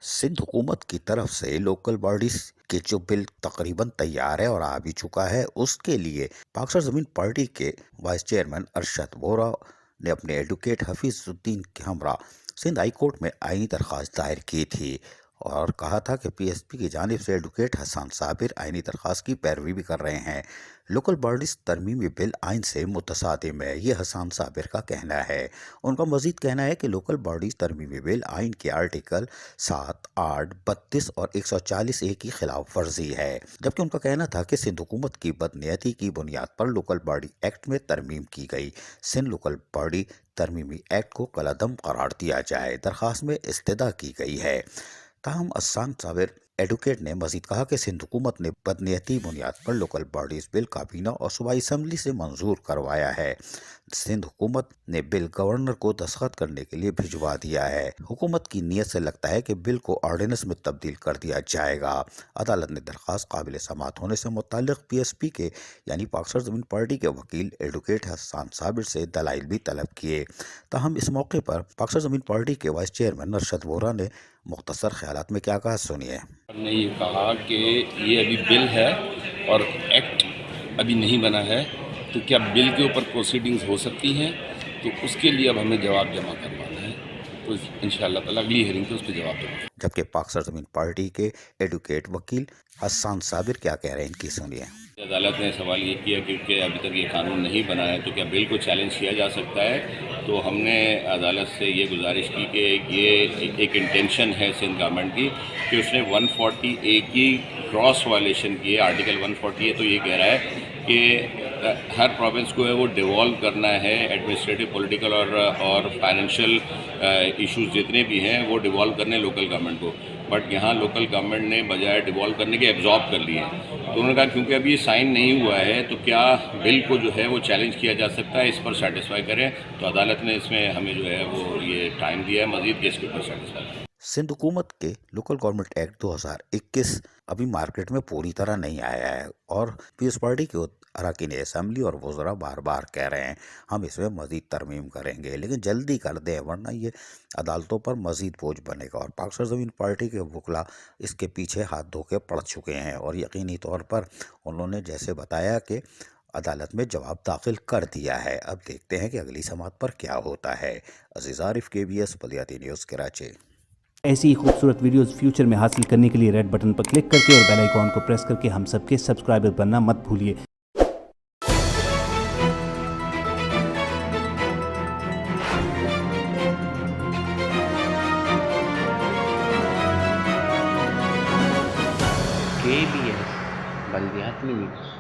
सिंध हुकूमत की तरफ से लोकल बॉडीज के जो बिल तकरीबन तैयार है और आ भी चुका है, उसके लिए पाक सरजमीन पार्टी के वाइस चेयरमैन अरशद वोरा ने अपने एडवोकेट हफीजुद्दीन के हमरा सिंध हाई कोर्ट में आईनी दरख्वास्त दायर की थी और कहा था कि पीएसपी की जानिब से एडवोकेट हसन साबिर आईनी दरख्वास्त की पैरवी भी कर रहे हैं। लोकल बॉडीज तरमीमी बिल आइन से मुतसादिम है, ये हसन साबिर का कहना है। उनका मजीद कहना है कि लोकल बॉडीज तरमीमी बिल आइन के आर्टिकल 7, 8, 32 और 140 ए की खिलाफ वर्जी है, जबकि उनका कहना था कि सिंध हुकूमत की बदनीयती की बुनियाद पर लोकल बॉडी एक्ट में तरमीम की गई। सिंध लोकल बॉडी तरमीमी एक्ट को कलादम करार दिया जाए, दरख्वास्त में इस्तदा की गई है। ताहम हसन साबिर एडवोकेट ने मजीद कहा कि सिंध हुकूमत ने बदनीयती बुनियाद पर लोकल बॉडीज बिल काबीना और सूबाई असम्बली से मंजूर करवाया है। सिंध हुकूमत ने बिल गवर्नर को दस्तखत करने के लिए भिजवा दिया है। हुकूमत की नीयत से लगता है कि बिल को ऑर्डिनेंस में तब्दील कर दिया जाएगा। अदालत ने दरख्वास्त काबिल समाअत होने से मुताल्लिक पीएसपी के यानी पाक सरजमीन पार्टी के वकील एडवोकेट हसन साबिर से दलाइल भी तलब किए। ताहम इस मौके पर पाक सरजमीन पार्टी के वाइस चेयरमैन अरशद वोरा ने मुख्तसर ख्यालात में क्या कहा, सुनिए। ने ये कहा कि ये अभी बिल है और एक्ट अभी नहीं बना है, तो क्या बिल के ऊपर प्रोसीडिंग्स हो सकती हैं, तो उसके लिए अब हमें जवाब जमा करवाना है। तो इंशाअल्लाह ताला अगली हियरिंग पे उस पर जवाब देंगे। जबकि पाक सरजमीन पार्टी के एडवोकेट वकील हसन साबिर क्या कह रहे हैं, इनकी सुनिए। अदालत ने सवाल ये किया क्योंकि अभी तक ये कानून नहीं बना है, तो क्या बिल को चैलेंज किया जा सकता है। तो हमने अदालत से ये गुजारिश की कि ये एक इंटेंशन है सिंध गवर्नमेंट की कि उसने 140A की क्रॉस वायलेशन की है। आर्टिकल 140A तो ये कह रहा है कि हर प्रोविंस को है वो डिवॉल्व करना है, एडमिनिस्ट्रेटिव, पॉलिटिकल और फाइनेंशियल इश्यूज जितने भी हैं वो डिवॉल्व करने लोकल गवर्नमेंट को। बट यहाँ लोकल गवर्नमेंट ने बजाय डिवॉल्व करने के एब्जॉर्ब कर लिए हैं। तो उन्होंने कहा क्योंकि अभी ये साइन नहीं हुआ है, तो क्या बिल को जो है वो चैलेंज किया जा सकता है, इस पर सेटिस्फाई करें। तो अदालत ने इसमें हमें जो है वो ये टाइम दिया है मजीद के इसके ऊपर सेटिस्फाई। सिंध हुकूमत के लोकल गवर्नमेंट एक्ट 2021 अभी मार्केट में पूरी तरह नहीं आया है और पीएस पार्टी के अरकान असम्बली और वज़रा बार बार कह रहे हैं हम इसमें मज़ीद तरमीम करेंगे, लेकिन जल्दी कर दें वरना ये अदालतों पर मज़ीद बोझ बनेगा। और पाक सरजमीन पार्टी के वकला इसके पीछे हाथ धो के पड़ चुके हैं और यकीनी तौर पर उन्होंने जैसे बताया कि अदालत में जवाब दाखिल कर दिया है। अब देखते हैं कि अगली समाअत पर क्या होता है। अजीज़ आरिफ, KBS बलियाती न्यूज़, कराची। ऐसी ही खूबसूरत वीडियोस फ्यूचर में हासिल करने के लिए रेड बटन पर क्लिक करके और बेल आइकॉन को प्रेस करके हम सबके सब्सक्राइबर बनना मत भूलिए। KBS बलियाती न्यूज़।